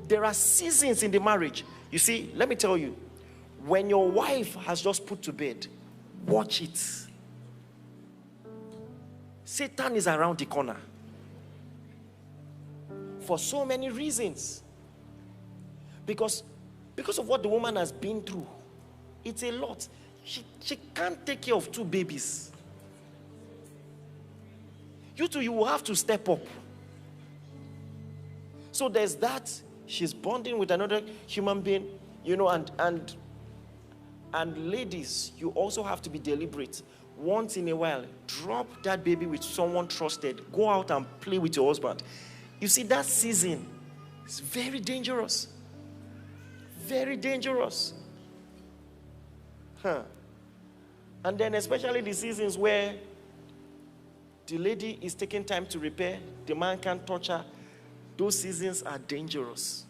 there are seasons in the marriage. You see, let me tell you, when your wife has just put to bed, watch it. Satan is around the corner. For so many reasons. Because of what the woman has been through. It's a lot. She can't take care of 2 babies. You two, you will have to step up. So there's that. She's bonding with another human being, you know, and ladies, you also have to be deliberate. Once in a while, drop that baby with someone trusted. Go out and play with your husband. You see, that season is very dangerous. Very dangerous. And then especially the seasons where the lady is taking time to repair, the man can't touch her. Those seasons are dangerous.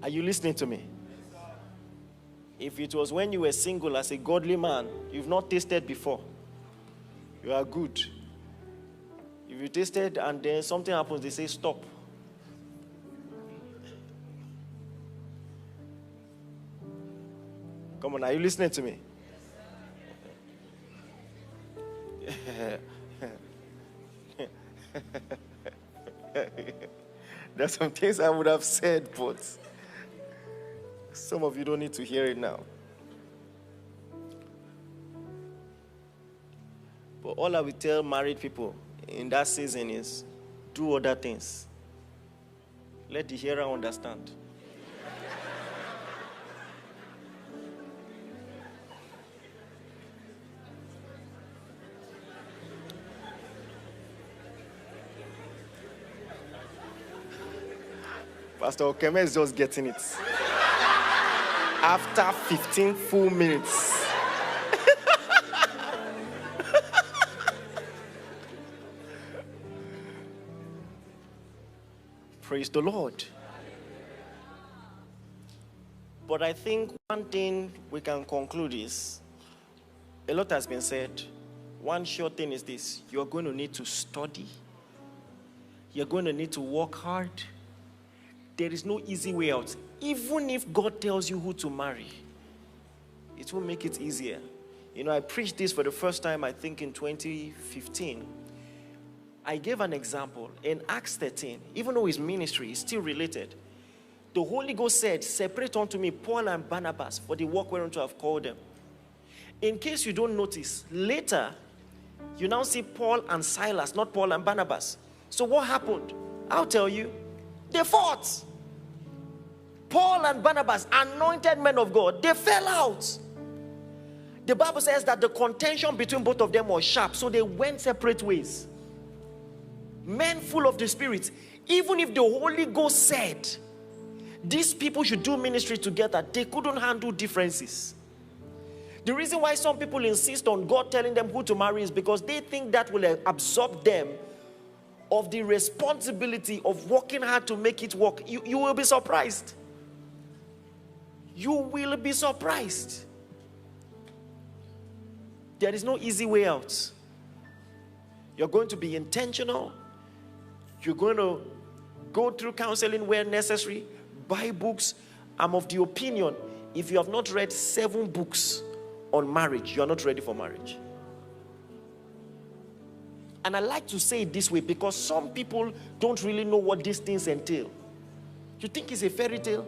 Are you listening to me? If it was when you were single as a godly man, you've not tasted before, you are good. If you tasted and then something happens, they say stop. Come on, are you listening to me? There's some things I would have said, but some of you don't need to hear it now. But all I will tell married people in that season is do other things. Let the hearer understand. Pastor Okeme is just getting it. After 15 full minutes. Praise the Lord. But I think one thing we can conclude is, a lot has been said. One sure thing is this: you're going to need to study. You're going to need to work hard. There is no easy way out. Even if God tells you who to marry, it will make it easier. You know, I preached this for the first time, I think, in 2015. I gave an example. In Acts 13, even though his ministry is still related, the Holy Ghost said, separate unto me Paul and Barnabas for the work whereunto I have called them. In case you don't notice, later, you now see Paul and Silas, not Paul and Barnabas. So what happened? I'll tell you. They fought. Paul and Barnabas, anointed men of God, they fell out. The Bible says that the contention between both of them was sharp, so they went separate ways. Men full of the Spirit, even if the Holy Ghost said these people should do ministry together, they couldn't handle differences. The reason why some people insist on God telling them who to marry is because they think that will absorb them of the responsibility of working hard to make it work. You will be surprised. You will be surprised. There is no easy way out. You're going to be intentional. You're going to go through counseling where necessary. Buy books. I'm of the opinion, if you have not read 7 books on marriage, you're not ready for marriage. And I like to say it this way because some people don't really know what these things entail. You think it's a fairy tale?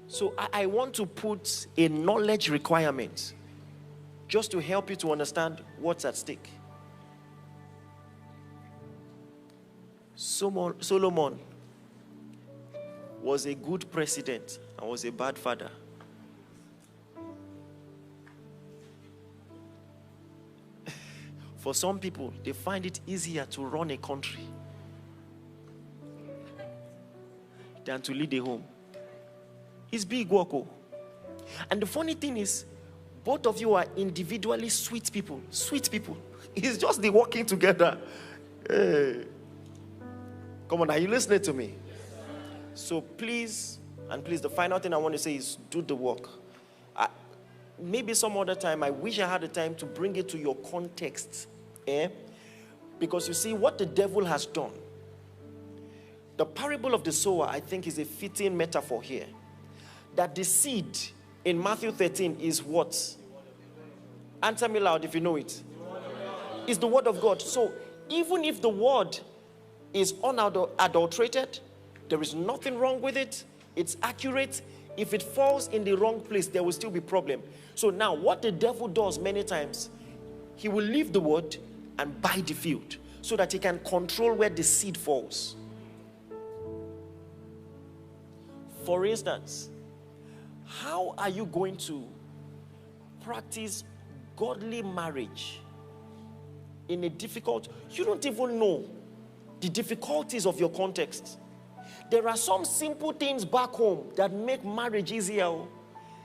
So I want to put a knowledge requirement just to help you to understand what's at stake. Solomon was a good president and was a bad father. For some people, they find it easier to run a country than to lead a home. It's big work. And the funny thing is, both of you are individually sweet people. Sweet people. It's just the working together. Hey. Come on, are you listening to me? So please, and please, the final thing I want to say is do the work. Maybe some other time, I wish I had the time to bring it to your context. Because you see, what the devil has done, the parable of the sower, I think, is a fitting metaphor here. That the seed in Matthew 13 is what? Answer me loud if you know it. It's the word of God. So even if the word is unadulterated, there is nothing wrong with it. It's accurate. If it falls in the wrong place, there will still be problem. So now what the devil does many times, he will leave the word and buy the field so that he can control where the seed falls. For instance, how are you going to practice godly marriage in a difficult, you don't even know the difficulties of your context. There are some simple things back home that make marriage easier.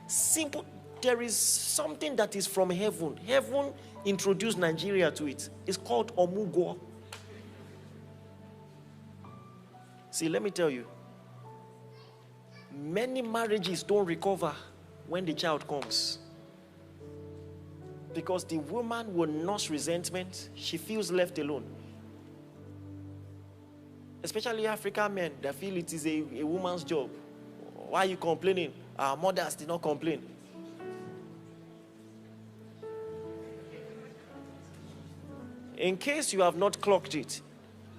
Simple. There is something that is from heaven. Heaven introduced Nigeria to it. It's called Omugo. See, let me tell you. Many marriages don't recover when the child comes. Because the woman will nurse resentment. She feels left alone. Especially African men that feel it is a woman's job. Why are you complaining? Our mothers did not complain. In case you have not clocked it,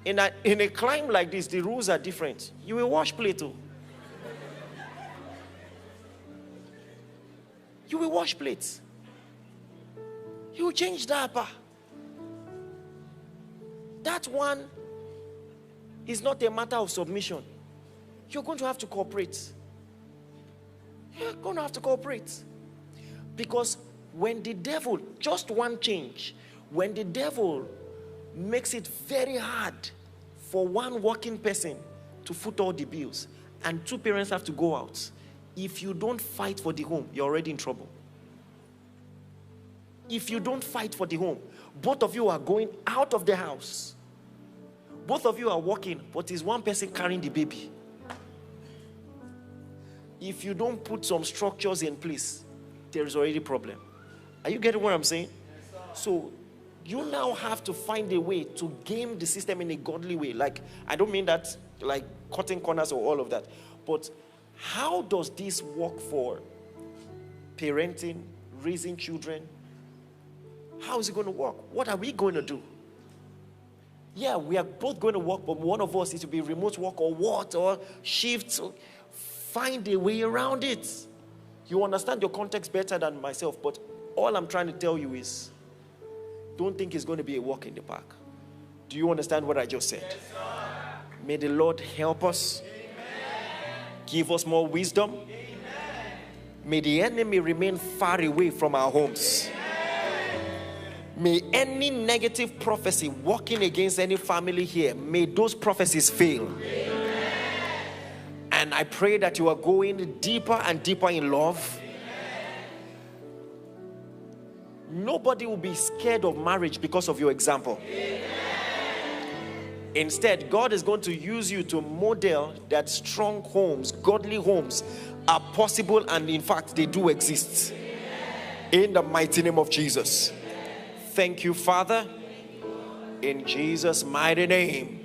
in a climb like this, the rules are different. You will wash plate too. You will wash plates. You will change diaper. That one is not a matter of submission. You're going to have to cooperate. You're going to have to cooperate. Because when the devil, just one change, when the devil makes it very hard for one working person to foot all the bills and two parents have to go out, if you don't fight for the home, you're already in trouble. If you don't fight for the home, both of you are going out of the house. Both of you are working, but it's one person carrying the baby. If you don't put some structures in place, there is already a problem. Are you getting what I'm saying? Yes, so you now have to find a way to game the system in a godly way. Like, I don't mean that like cutting corners or all of that. But how does this work for parenting, raising children? How is it going to work? What are we going to do? Yeah, we are both going to work, but one of us is to be remote work or what, or shifts. Find a way around it. You understand your context better than myself, but all I'm trying to tell you is, don't think it's going to be a walk in the park. Do you understand what I just said? Yes, sir. May the Lord help us. Amen. Give us more wisdom. Amen. May the enemy remain far away from our homes. Amen. May any negative prophecy working against any family here, may those prophecies fail. Amen. And I pray that you are going deeper and deeper in love. Amen. Nobody will be scared of marriage because of your example. Amen. Instead, God is going to use you to model that strong homes, godly homes are possible, and in fact, they do exist. Amen. In the mighty name of Jesus. Thank you, Father, in Jesus' mighty name.